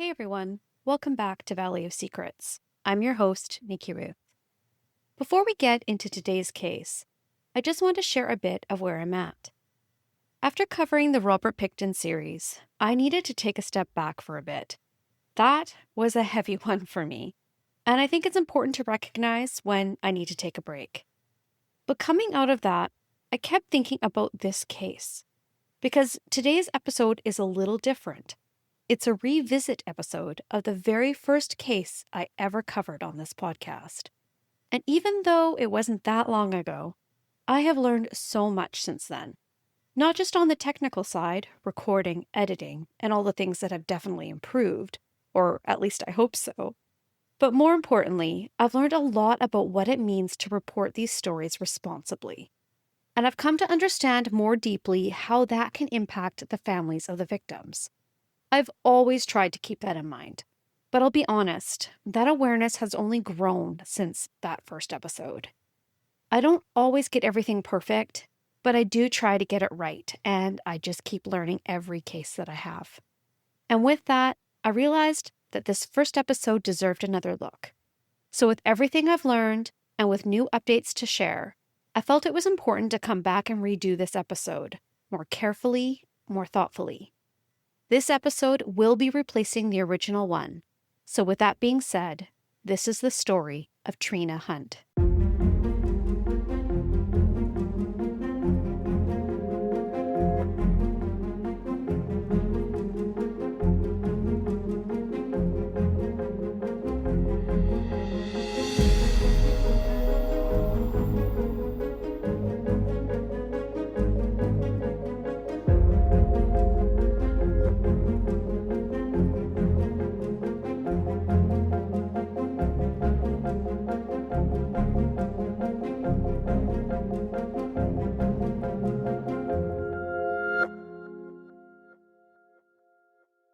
Hey everyone, welcome back to Valley of Secrets. I'm your host, Nikki Ruth. Before we get into today's case, I just want to share a bit of where I'm at. After covering the Robert Pickton series, I needed to take a step back for a bit. That was a heavy one for me, and I think it's important to recognize when I need to take a break. But coming out of that, I kept thinking about this case, because today's episode is a little different. It's a revisit episode of the very first case I ever covered on this podcast. And even though it wasn't that long ago, I have learned so much since then. Not just on the technical side, recording, editing, and all the things that have definitely improved, or at least I hope so. But more importantly, I've learned a lot about what it means to report these stories responsibly. And I've come to understand more deeply how that can impact the families of the victims. I've always tried to keep that in mind, but I'll be honest, that awareness has only grown since that first episode. I don't always get everything perfect, but I do try to get it right, and I just keep learning every case that I have. And with that, I realized that this first episode deserved another look. So with everything I've learned, and with new updates to share, I felt it was important to come back and redo this episode, more carefully, more thoughtfully. This episode will be replacing the original one. So with that being said, this is the story of Trina Hunt.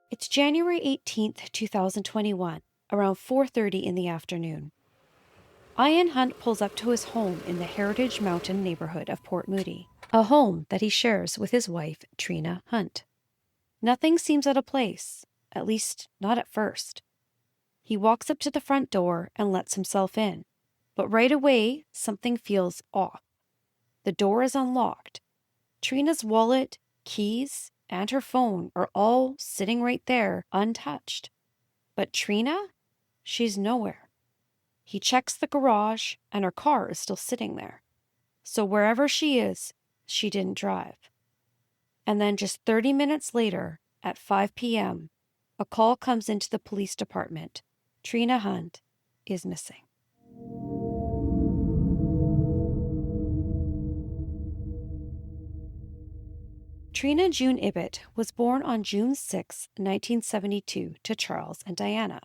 It's January 18th, 2021, around 4:30 in the afternoon. Ian Hunt pulls up to his home in the Heritage Mountain neighborhood of Port Moody, a home that he shares with his wife, Trina Hunt. Nothing seems out of place, at least not at first. He walks up to the front door and lets himself in, but right away, something feels off. The door is unlocked. Trina's wallet, keys, and her phone are all sitting right there, untouched. But Trina? She's nowhere. He checks the garage, and her car is still sitting there. So wherever she is, she didn't drive. And then just 30 minutes later, at 5 p.m., a call comes into the police department. Trina Hunt is missing. Trina June Ibbett was born on June 6, 1972, to Charles and Diana.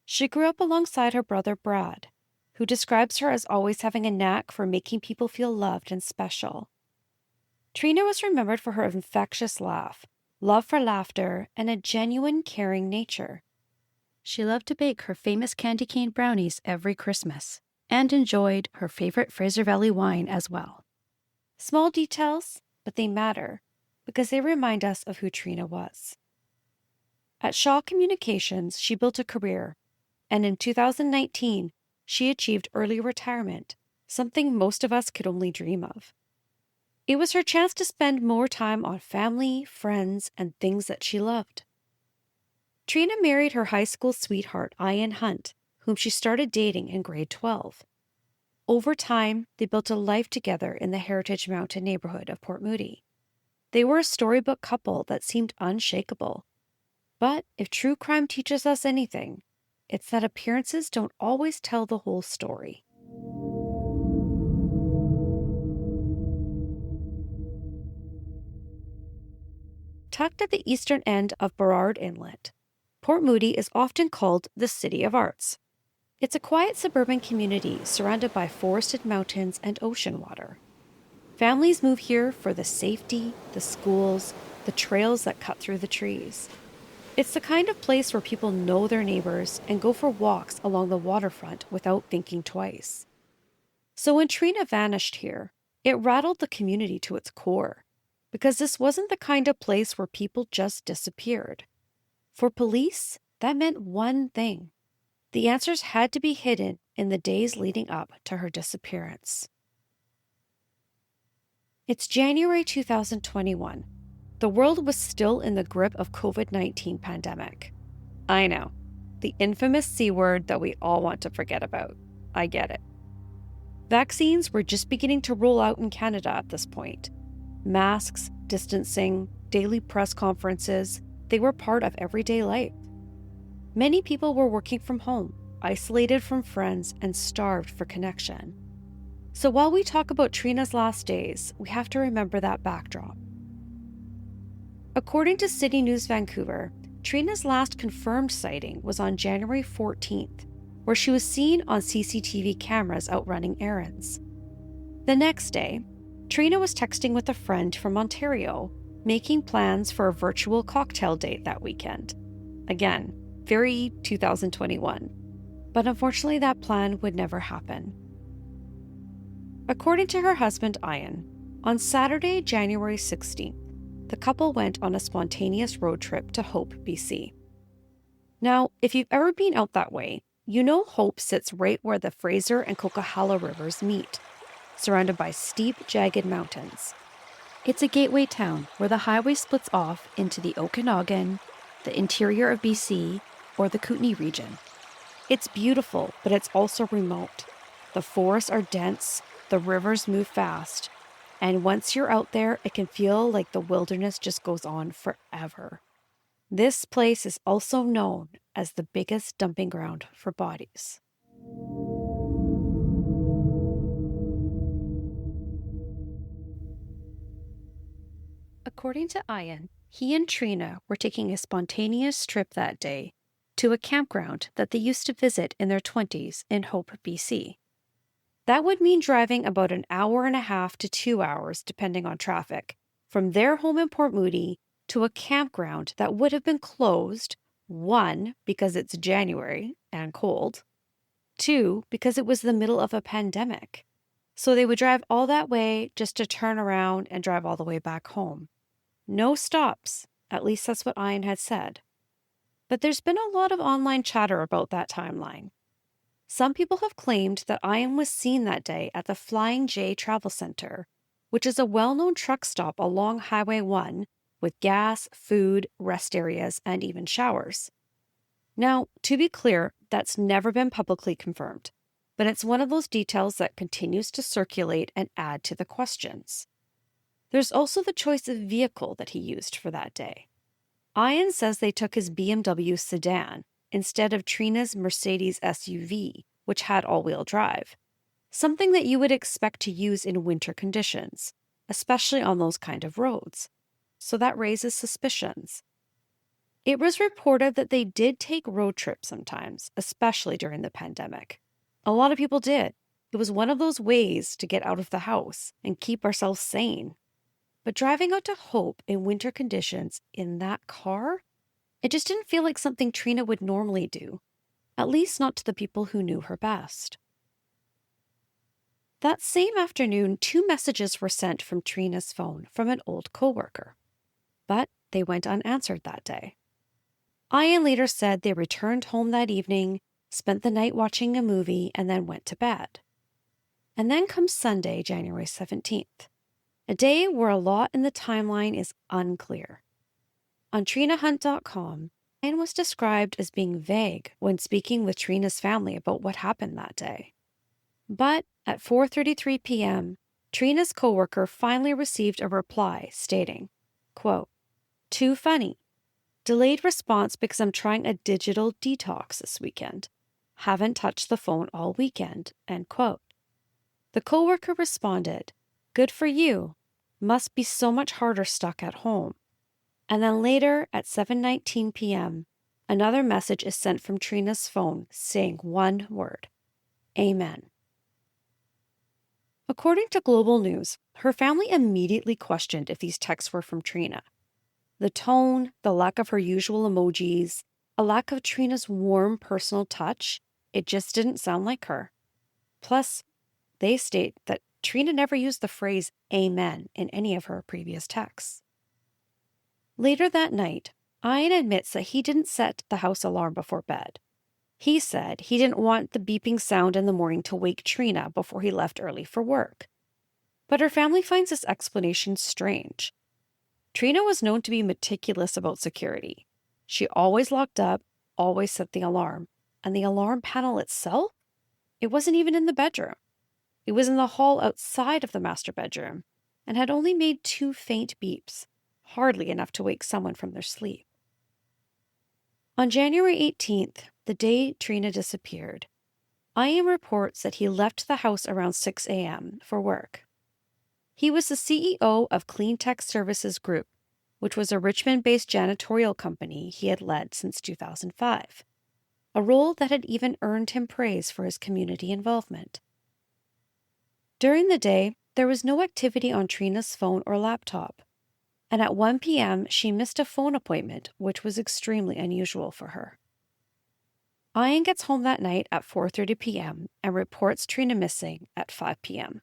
She grew up alongside her brother Brad, who describes her as always having a knack for making people feel loved and special. Trina was remembered for her infectious laugh, love for laughter, and a genuine, caring nature. She loved to bake her famous candy cane brownies every Christmas, and enjoyed her favorite Fraser Valley wine as well. Small details, but they matter, because they remind us of who Trina was. At Shaw Communications, she built a career, and in 2019, she achieved early retirement, something most of us could only dream of. It was her chance to spend more time on family, friends, and things that she loved. Trina married her high school sweetheart, Ian Hunt, whom she started dating in grade 12. Over time, they built a life together in the Heritage Mountain neighborhood of Port Moody. They were a storybook couple that seemed unshakable. But if true crime teaches us anything, it's that appearances don't always tell the whole story. Tucked at the eastern end of Burrard Inlet, Port Moody is often called the City of Arts. It's a quiet suburban community surrounded by forested mountains and ocean water. Families move here for the safety, the schools, the trails that cut through the trees. It's the kind of place where people know their neighbors and go for walks along the waterfront without thinking twice. So when Trina vanished here, it rattled the community to its core, because this wasn't the kind of place where people just disappeared. For police, that meant one thing. The answers had to be hidden in the days leading up to her disappearance. It's January 2021. The world was still in the grip of COVID-19 pandemic. I know, the infamous C word that we all want to forget about. I get it. Vaccines were just beginning to roll out in Canada at this point. Masks, distancing, daily press conferences, they were part of everyday life. Many people were working from home, isolated from friends, and starved for connection. So while we talk about Trina's last days, we have to remember that backdrop. According to City News Vancouver, Trina's last confirmed sighting was on January 14th, where she was seen on CCTV cameras out running errands. The next day, Trina was texting with a friend from Ontario, making plans for a virtual cocktail date that weekend. Again, very 2021. But unfortunately, that plan would never happen. According to her husband, Ian, on Saturday, January 16th, the couple went on a spontaneous road trip to Hope, BC. Now, if you've ever been out that way, you know Hope sits right where the Fraser and Coquihalla rivers meet, surrounded by steep, jagged mountains. It's a gateway town where the highway splits off into the Okanagan, the interior of BC, or the Kootenay region. It's beautiful, but it's also remote. The forests are dense, the rivers move fast, and once you're out there, it can feel like the wilderness just goes on forever. This place is also known as the biggest dumping ground for bodies. According to Ian, he and Trina were taking a spontaneous trip that day to a campground that they used to visit in their 20s in Hope, BC. That would mean driving about an hour and a half to 2 hours, depending on traffic, from their home in Port Moody to a campground that would have been closed, 1, because it's January and cold, 2, because it was the middle of a pandemic. So they would drive all that way just to turn around and drive all the way back home. No stops, at least that's what Ian had said. But there's been a lot of online chatter about that timeline. Some people have claimed that Ian was seen that day at the Flying J Travel Center, which is a well-known truck stop along Highway 1 with gas, food, rest areas, and even showers. Now, to be clear, that's never been publicly confirmed, but it's one of those details that continues to circulate and add to the questions. There's also the choice of vehicle that he used for that day. Ian says they took his BMW sedan instead of Trina's Mercedes SUV, which had all-wheel drive, something that you would expect to use in winter conditions, especially on those kind of roads. So that raises suspicions. It was reported that they did take road trips sometimes, especially during the pandemic. A lot of people did. It was one of those ways to get out of the house and keep ourselves sane. But driving out to Hope in winter conditions in that car, it just didn't feel like something Trina would normally do, at least not to the people who knew her best. That same afternoon, 2 messages were sent from Trina's phone from an old coworker, but they went unanswered that day. Ian later said they returned home that evening, spent the night watching a movie, and then went to bed. And then comes Sunday, January 17th. A day where a lot in the timeline is unclear. On TrinaHunt.com, Ian was described as being vague when speaking with Trina's family about what happened that day. But at 4:33 p.m., Trina's coworker finally received a reply stating, quote, "Too funny. Delayed response because I'm trying a digital detox this weekend. Haven't touched the phone all weekend," end quote. The coworker responded, "Good for you. Must be so much harder stuck at home." And then later at 7:19 p.m., another message is sent from Trina's phone saying one word, "Amen." According to Global News, her family immediately questioned if these texts were from Trina. The tone, the lack of her usual emojis, a lack of Trina's warm personal touch, it just didn't sound like her. Plus, they state that Trina never used the phrase amen in any of her previous texts. Later that night, Ian admits that he didn't set the house alarm before bed. He said he didn't want the beeping sound in the morning to wake Trina before he left early for work. But her family finds this explanation strange. Trina was known to be meticulous about security. She always locked up, always set the alarm. And the alarm panel itself? It wasn't even in the bedroom. It was in the hall outside of the master bedroom and had only made 2 faint beeps, hardly enough to wake someone from their sleep. On January 18th, the day Trina disappeared, Ian reports that he left the house around 6 a.m. for work. He was the CEO of Clean Tech Services Group, which was a Richmond-based janitorial company he had led since 2005, a role that had even earned him praise for his community involvement. During the day, there was no activity on Trina's phone or laptop, and at 1 p.m. she missed a phone appointment, which was extremely unusual for her. Ian gets home that night at 4:30 p.m. and reports Trina missing at 5 p.m.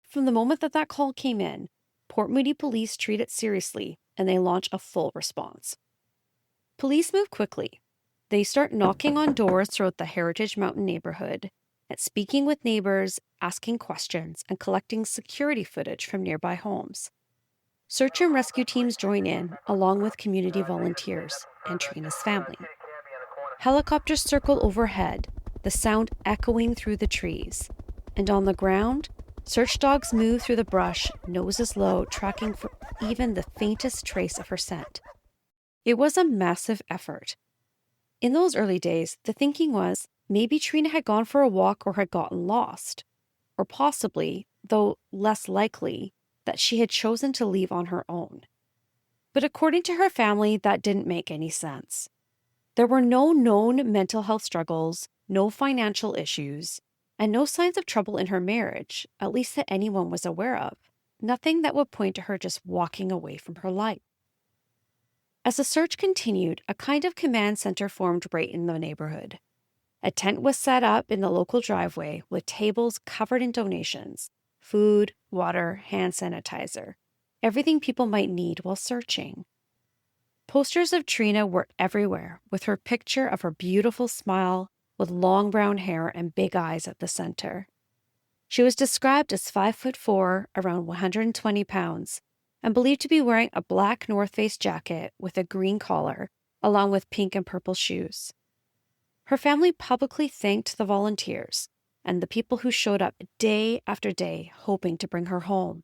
From the moment that call came in, Port Moody police treat it seriously and they launch a full response. Police move quickly. They start knocking on doors throughout the Heritage Mountain neighborhood, and speaking with neighbors, asking questions, and collecting security footage from nearby homes. Search and rescue teams join in, along with community volunteers and Trina's family. Helicopters circle overhead, the sound echoing through the trees. And on the ground, search dogs move through the brush, noses low, tracking for even the faintest trace of her scent. It was a massive effort. In those early days, the thinking was maybe Trina had gone for a walk or had gotten lost. Or possibly, though less likely, that she had chosen to leave on her own. But according to her family, that didn't make any sense. There were no known mental health struggles, no financial issues, and no signs of trouble in her marriage, at least that anyone was aware of. Nothing that would point to her just walking away from her life. As the search continued, a kind of command center formed right in the neighborhood. A tent was set up in the local driveway with tables covered in donations, food, water, hand sanitizer, everything people might need while searching. Posters of Trina were everywhere, with her picture of her beautiful smile with long brown hair and big eyes at the center. She was described as 5'4", around 120 pounds, and believed to be wearing a black North Face jacket with a green collar, along with pink and purple shoes. Her family publicly thanked the volunteers and the people who showed up day after day hoping to bring her home.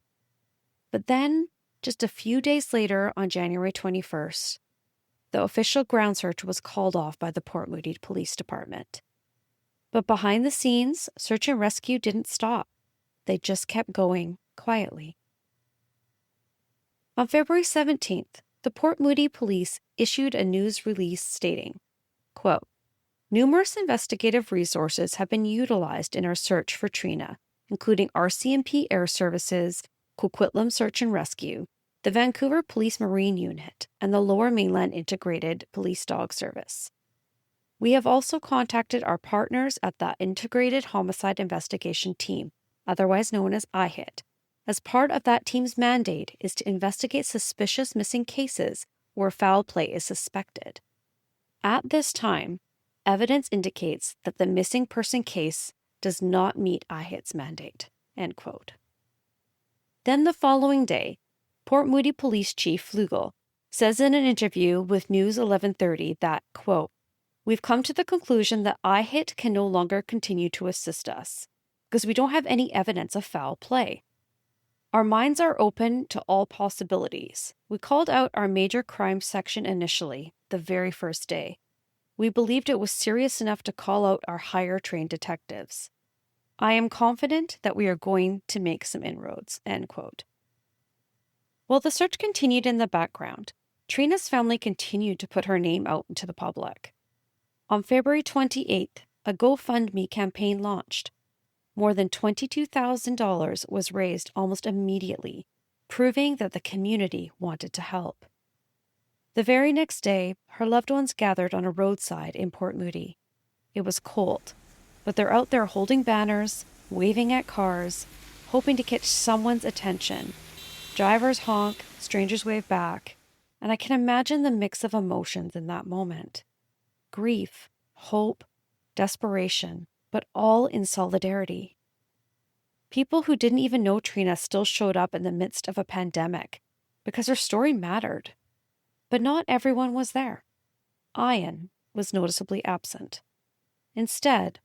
But then, just a few days later on January 21st, the official ground search was called off by the Port Moody Police Department. But behind the scenes, search and rescue didn't stop. They just kept going quietly. On February 17th, the Port Moody Police issued a news release stating, quote, "Numerous investigative resources have been utilized in our search for Trina, including RCMP Air Services, Coquitlam Search and Rescue, the Vancouver Police Marine Unit, and the Lower Mainland Integrated Police Dog Service. We have also contacted our partners at the Integrated Homicide Investigation Team, otherwise known as IHIT, as part of that team's mandate is to investigate suspicious missing cases where foul play is suspected. At this time, evidence indicates that the missing person case does not meet IHIT's mandate." End quote. Then the following day, Port Moody Police Chief Flugel says in an interview with News 1130 that, quote, "We've come to the conclusion that IHIT can no longer continue to assist us because we don't have any evidence of foul play. Our minds are open to all possibilities. We called out our major crime section initially, the very first day. We believed it was serious enough to call out our higher trained detectives. I am confident that we are going to make some inroads." End quote. While the search continued in the background, Trina's family continued to put her name out into the public. On February 28th, a GoFundMe campaign launched. More than $22,000 was raised almost immediately, proving that the community wanted to help. The very next day, her loved ones gathered on a roadside in Port Moody. It was cold, but they're out there holding banners, waving at cars, hoping to catch someone's attention. Drivers honk, strangers wave back, and I can imagine the mix of emotions in that moment. Grief, hope, desperation, but all in solidarity. People who didn't even know Trina still showed up in the midst of a pandemic because her story mattered. But not everyone was there. Ian was noticeably absent. Instead,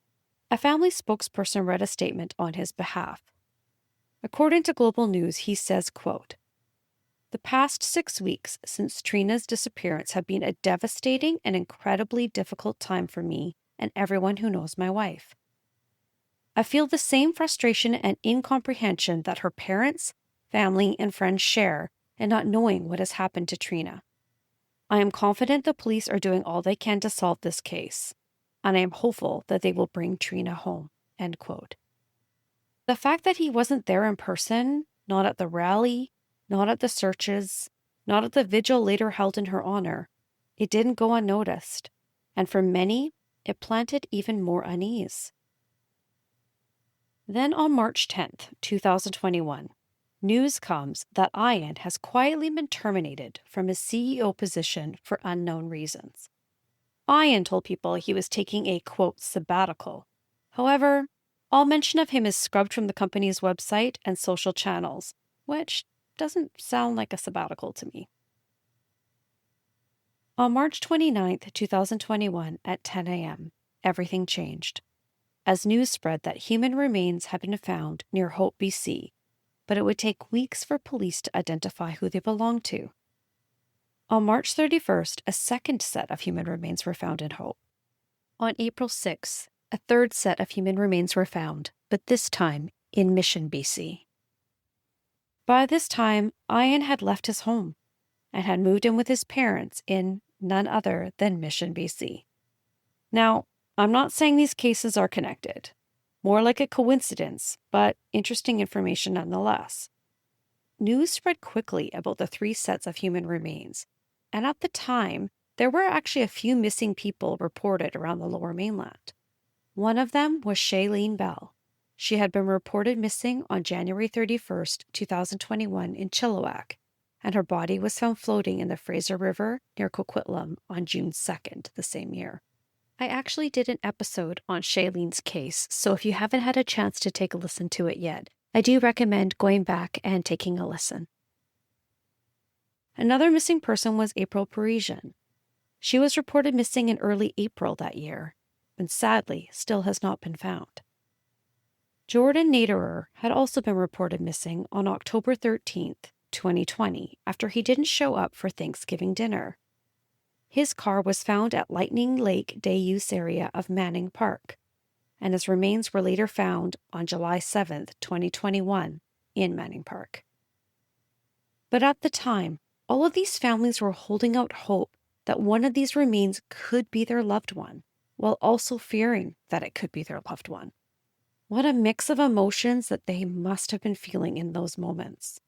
a family spokesperson read a statement on his behalf. According to Global News, he says, quote, "The past 6 weeks since Trina's disappearance have been a devastating and incredibly difficult time for me and everyone who knows my wife. I feel the same frustration and incomprehension that her parents, family, and friends share in not knowing what has happened to Trina. I am confident the police are doing all they can to solve this case, and I am hopeful that they will bring Trina home." End quote. The fact that he wasn't there in person, not at the rally, not at the searches, not at the vigil later held in her honor, it didn't go unnoticed, and for many, it planted even more unease. Then on March 10th, 2021, news comes that Ian has quietly been terminated from his CEO position for unknown reasons. Ian told people he was taking a, quote, sabbatical. However, all mention of him is scrubbed from the company's website and social channels, which doesn't sound like a sabbatical to me. On March 29th, 2021, at 10 a.m., everything changed, as news spread that human remains had been found near Hope, BC, but it would take weeks for police to identify who they belonged to. On March 31st, a second set of human remains were found in Hope. On April 6th, a third set of human remains were found, but this time in Mission, BC. By this time, Ian had left his home and had moved in with his parents in none other than Mission, BC. Now, I'm not saying these cases are connected. More like a coincidence, but interesting information nonetheless. News spread quickly about the 3 sets of human remains, and at the time, there were actually a few missing people reported around the Lower Mainland. One of them was Shailene Bell. She had been reported missing on January 31st, 2021 in Chilliwack, and her body was found floating in the Fraser River near Coquitlam on June 2nd the same year. I actually did an episode on Shailene's case, so if you haven't had a chance to take a listen to it yet, I do recommend going back and taking a listen. Another missing person was April Parisian. She was reported missing in early April that year, and sadly still has not been found. Jordan Naderer had also been reported missing on October 13th, 2020, after he didn't show up for Thanksgiving dinner. His car was found at Lightning Lake Day Use area of Manning Park, and his remains were later found on July 7th, 2021, in Manning Park. But at the time, all of these families were holding out hope that one of these remains could be their loved one, while also fearing that it could be their loved one. What a mix of emotions that they must have been feeling in those moments.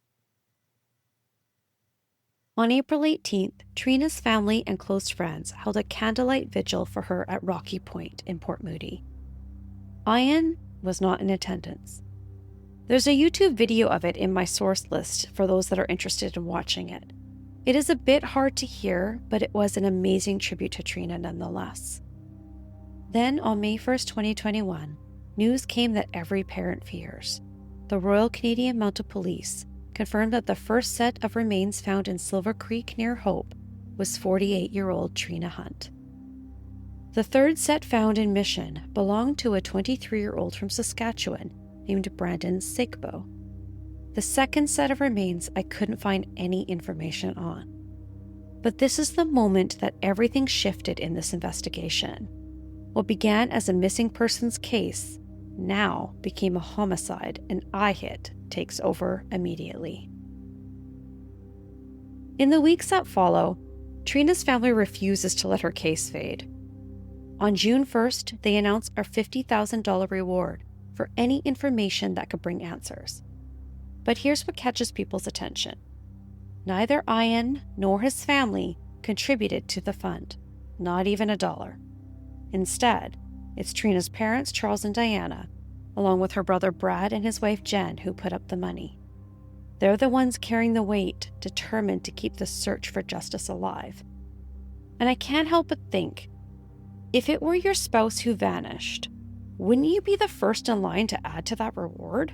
On April 18th, Trina's family and close friends held a candlelight vigil for her at Rocky Point in Port Moody. Ian was not in attendance. There's a YouTube video of it in my source list for those that are interested in watching it. It is a bit hard to hear, but it was an amazing tribute to Trina nonetheless. Then on May 1st, 2021, news came that every parent fears. The Royal Canadian Mounted Police confirmed that the first set of remains found in Silver Creek near Hope was 48-year-old Trina Hunt. The third set found in Mission belonged to a 23-year-old from Saskatchewan named Brandon Sigbo. The second set of remains I couldn't find any information on. But this is the moment that everything shifted in this investigation. What began as a missing persons case now became a homicide, and IHIT takes over immediately. In the weeks that follow, Trina's family refuses to let her case fade. On June 1st, they announce a $50,000 reward for any information that could bring answers. But here's what catches people's attention. Neither Ian nor his family contributed to the fund, not even $1. Instead, it's Trina's parents, Charles and Diana, along with her brother Brad and his wife Jen, who put up the money. They're the ones carrying the weight, determined to keep the search for justice alive. And I can't help but think, if it were your spouse who vanished, wouldn't you be the first in line to add to that reward?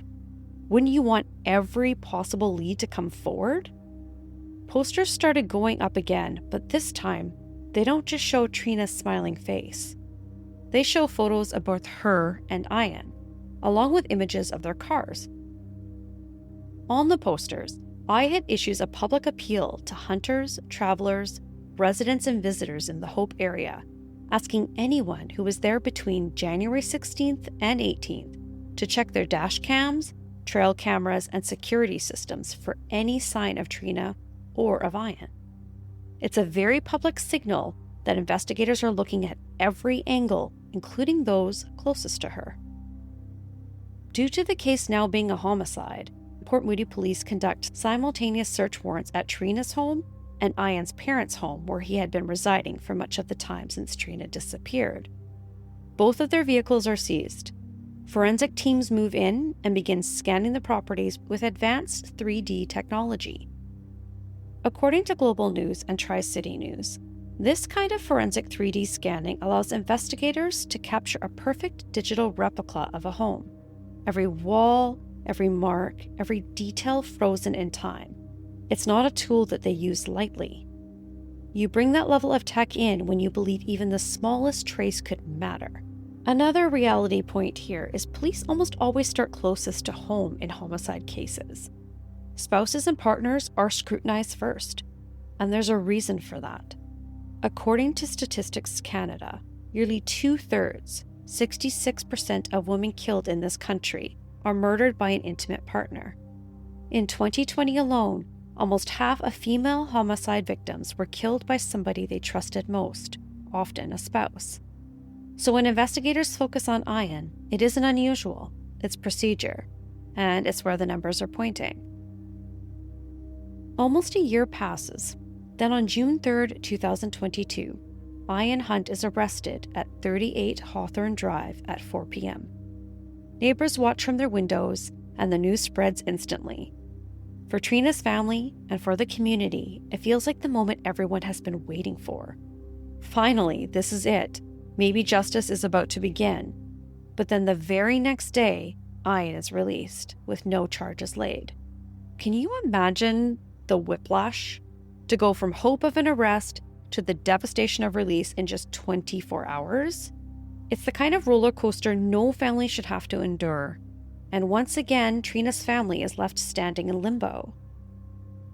Wouldn't you want every possible lead to come forward? Posters started going up again, but this time, they don't just show Trina's smiling face. They show photos of both her and Ian, along with images of their cars. On the posters, Ian issues a public appeal to hunters, travelers, residents, and visitors in the Hope area, asking anyone who was there between January 16th and 18th to check their dash cams, trail cameras, and security systems for any sign of Trina or of Ian. It's a very public signal that investigators are looking at every angle, including those closest to her. Due to the case now being a homicide, Port Moody police conduct simultaneous search warrants at Trina's home and Ian's parents' home, where he had been residing for much of the time since Trina disappeared. Both of their vehicles are seized. Forensic teams move in and begin scanning the properties with advanced 3D technology. According to Global News and Tri-City News, this kind of forensic 3D scanning allows investigators to capture a perfect digital replica of a home. Every wall, every mark, every detail frozen in time. It's not a tool that they use lightly. You bring that level of tech in when you believe even the smallest trace could matter. Another reality point here is police almost always start closest to home in homicide cases. Spouses and partners are scrutinized first, and there's a reason for that. According to Statistics Canada, nearly 2/3, 66% of women killed in this country are murdered by an intimate partner. In 2020 alone, almost half of female homicide victims were killed by somebody they trusted most, often a spouse. So when investigators focus on Ian, it isn't unusual, it's procedure, and it's where the numbers are pointing. Almost a year passes. Then on June 3rd, 2022, Ian Hunt is arrested at 38 Hawthorne Drive at 4 p.m. Neighbors watch from their windows, and the news spreads instantly. For Trina's family and for the community, it feels like the moment everyone has been waiting for. Finally, this is it. Maybe justice is about to begin. But then the very next day, Ian is released with no charges laid. Can you imagine the whiplash? To go from hope of an arrest to the devastation of release in just 24 hours? It's the kind of roller coaster no family should have to endure. And once again, Trina's family is left standing in limbo.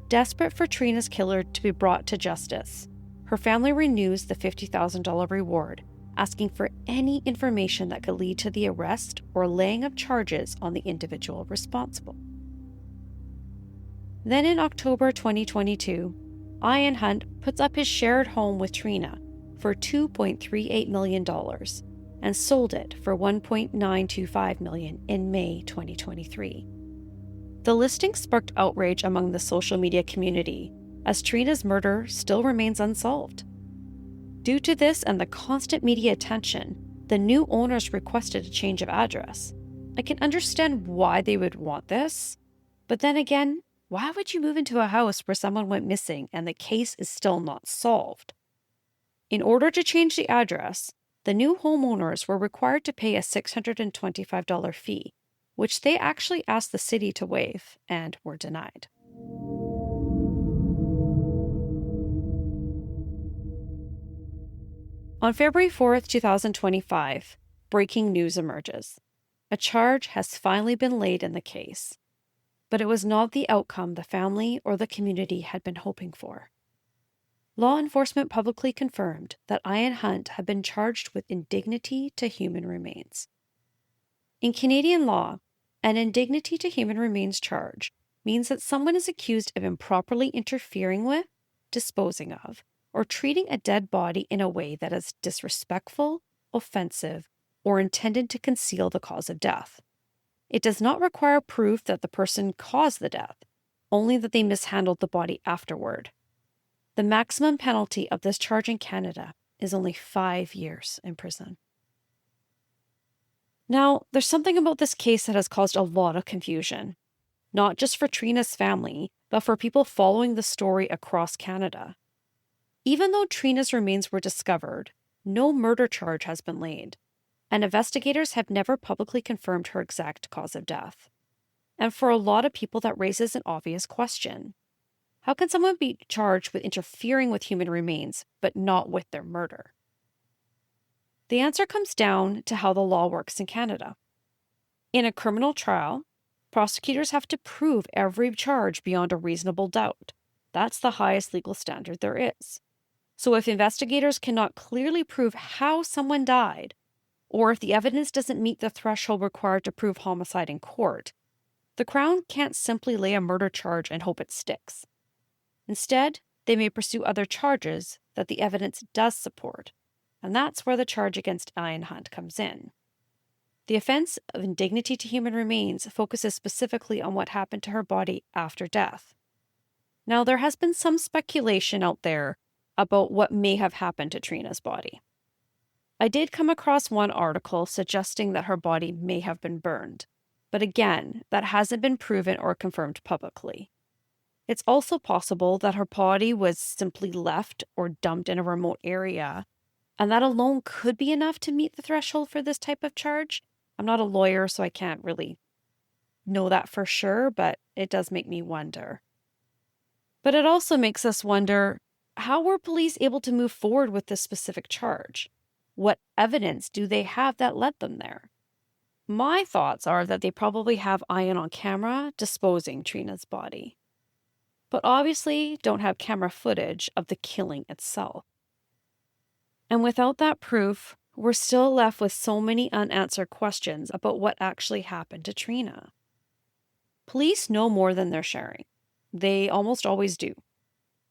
Desperate for Trina's killer to be brought to justice, her family renews the $50,000 reward, asking for any information that could lead to the arrest or laying of charges on the individual responsible. Then in October 2022, Ian Hunt puts up his shared home with Trina for $2.38 million and sold it for $1.925 million in May 2023. The listing sparked outrage among the social media community, as Trina's murder still remains unsolved. Due to this and the constant media attention, the new owners requested a change of address. I can understand why they would want this, but then again, why would you move into a house where someone went missing and the case is still not solved? In order to change the address, the new homeowners were required to pay a $625 fee, which they actually asked the city to waive and were denied. On February 4th, 2025, breaking news emerges. A charge has finally been laid in the case. But it was not the outcome the family or the community had been hoping for. Law enforcement publicly confirmed that Ian Hunt had been charged with indignity to human remains. In Canadian law, an indignity to human remains charge means that someone is accused of improperly interfering with, disposing of, or treating a dead body in a way that is disrespectful, offensive, or intended to conceal the cause of death. It does not require proof that the person caused the death, only that they mishandled the body afterward. The maximum penalty of this charge in Canada is only 5 years in prison. Now, there's something about this case that has caused a lot of confusion. not just for Trina's family, but for people following the story across Canada. Even though Trina's remains were discovered, no murder charge has been laid, and investigators have never publicly confirmed her exact cause of death. And for a lot of people, that raises an obvious question. How can someone be charged with interfering with human remains, but not with their murder? The answer comes down to how the law works in Canada. In a criminal trial, prosecutors have to prove every charge beyond a reasonable doubt. That's the highest legal standard there is. So if investigators cannot clearly prove how someone died, or if the evidence doesn't meet the threshold required to prove homicide in court, the Crown can't simply lay a murder charge and hope it sticks. Instead, they may pursue other charges that the evidence does support, and that's where the charge against Ian Hunt comes in. The offense of indignity to human remains focuses specifically on what happened to her body after death. Now, there has been some speculation out there about what may have happened to Trina's body. I did come across one article suggesting that her body may have been burned, but again, that hasn't been proven or confirmed publicly. It's also possible that her body was simply left or dumped in a remote area, and that alone could be enough to meet the threshold for this type of charge. I'm not a lawyer, so I can't really know that for sure, but it does make me wonder. But it also makes us wonder, how were police able to move forward with this specific charge? What evidence do they have that led them there? My thoughts are that they probably have Ian on camera disposing Trina's body, but obviously don't have camera footage of the killing itself. And without that proof, we're still left with so many unanswered questions about what actually happened to Trina. Police know more than they're sharing. They almost always do.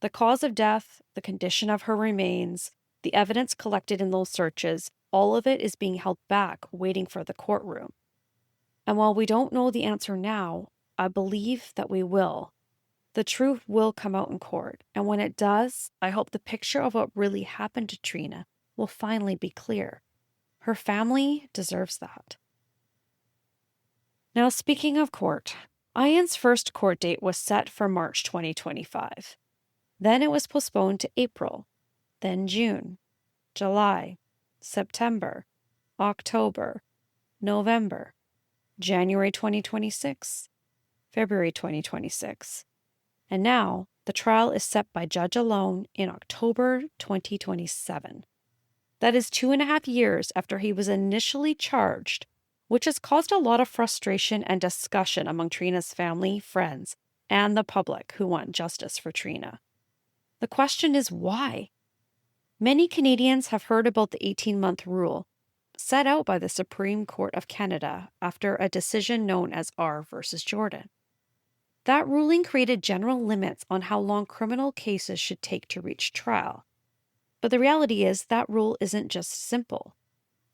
The cause of death, the condition of her remains, the evidence collected in those searches, all of it is being held back, waiting for the courtroom. And while we don't know the answer now, I believe that we will. The truth will come out in court, and when it does, I hope the picture of what really happened to Trina will finally be clear. Her family deserves that. Now, speaking of court, Ian's first court date was set for March 2025. Then it was postponed to April, then June, July, September, October, November, January 2026, February 2026. And now, the trial is set by judge alone in October 2027. That is 2.5 years after he was initially charged, which has caused a lot of frustration and discussion among Trina's family, friends, and the public who want justice for Trina. The question is why? Many Canadians have heard about the 18-month rule set out by the Supreme Court of Canada after a decision known as R versus Jordan. That ruling created general limits on how long criminal cases should take to reach trial. But the reality is that rule isn't just simple.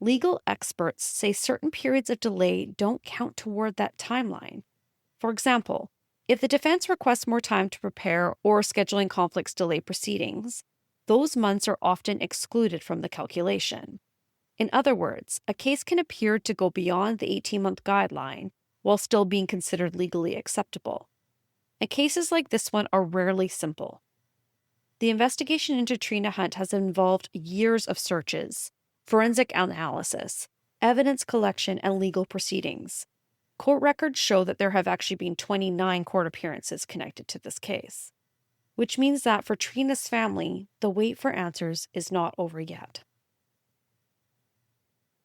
Legal experts say certain periods of delay don't count toward that timeline. For example, if the defense requests more time to prepare or scheduling conflicts delay proceedings, those months are often excluded from the calculation. In other words, a case can appear to go beyond the 18-month guideline while still being considered legally acceptable. And cases like this one are rarely simple. The investigation into Trina Hunt has involved years of searches, forensic analysis, evidence collection, and legal proceedings. Court records show that there have actually been 29 court appearances connected to this case, which means that for Trina's family, the wait for answers is not over yet.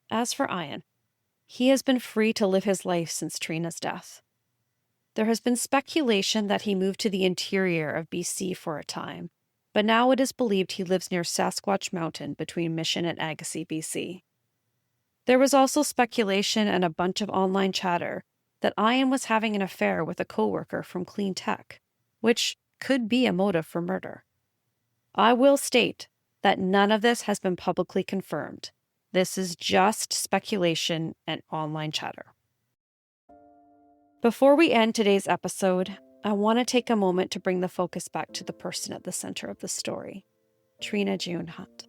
As for Ian, he has been free to live his life since Trina's death. There has been speculation that he moved to the interior of BC for a time, but now it is believed he lives near Sasquatch Mountain between Mission and Agassiz, BC. There was also speculation and a bunch of online chatter that Ian was having an affair with a coworker from Clean Tech, which could be a motive for murder. I will state that none of this has been publicly confirmed. This is just speculation and online chatter. Before we end today's episode, I want to take a moment to bring the focus back to the person at the center of the story, Trina June Hunt.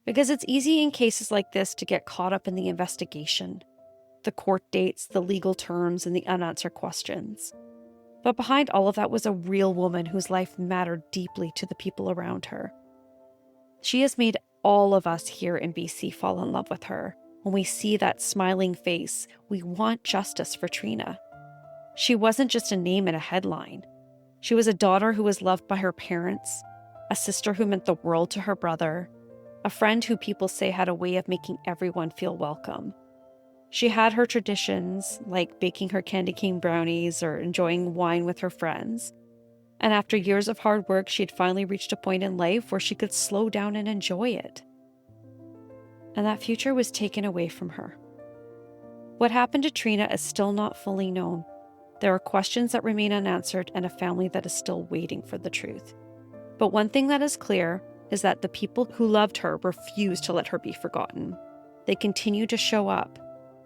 Because it's easy in cases like this to get caught up in the investigation, the court dates, the legal terms, and the unanswered questions. But behind all of that was a real woman whose life mattered deeply to the people around her. She has made all of us here in BC fall in love with her. When we see that smiling face, we want justice for Trina. She wasn't just a name in a headline. She was a daughter who was loved by her parents, a sister who meant the world to her brother, a friend who people say had a way of making everyone feel welcome. She had her traditions, like baking her candy cane brownies or enjoying wine with her friends. And after years of hard work, she had finally reached a point in life where she could slow down and enjoy it. And that future was taken away from her. What happened to Trina is still not fully known. There are questions that remain unanswered and a family that is still waiting for the truth. But one thing that is clear is that the people who loved her refused to let her be forgotten. They continue to show up.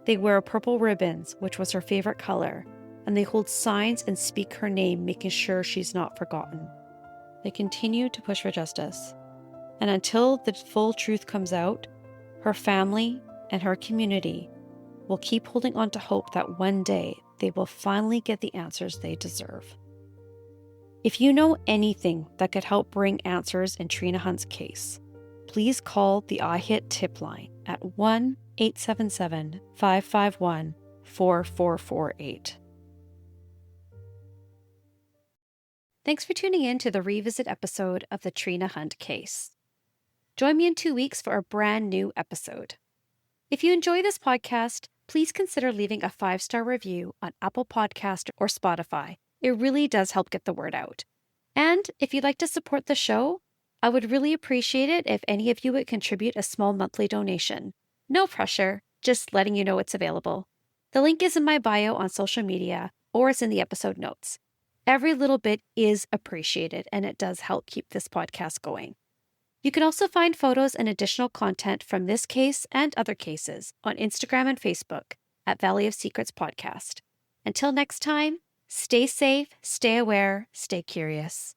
They wear purple ribbons, which was her favorite color, and they hold signs and speak her name, making sure she's not forgotten. They continue to push for justice. And until the full truth comes out, her family and her community will keep holding on to hope that one day they will finally get the answers they deserve. If you know anything that could help bring answers in Trina Hunt's case, please call the iHit tip line at 1-877-551-4448. Thanks for tuning in to the revisit episode of the Trina Hunt case. Join me in 2 weeks for a brand new episode. If you enjoy this podcast, please consider leaving a 5-star review on Apple Podcast or Spotify. It really does help get the word out. And if you'd like to support the show, I would really appreciate it if any of you would contribute a small monthly donation. No pressure, just letting you know it's available. The link is in my bio on social media, or it's in the episode notes. Every little bit is appreciated, and it does help keep this podcast going. You can also find photos and additional content from this case and other cases on Instagram and Facebook at Valley of Secrets Podcast. Until next time, stay safe, stay aware, stay curious.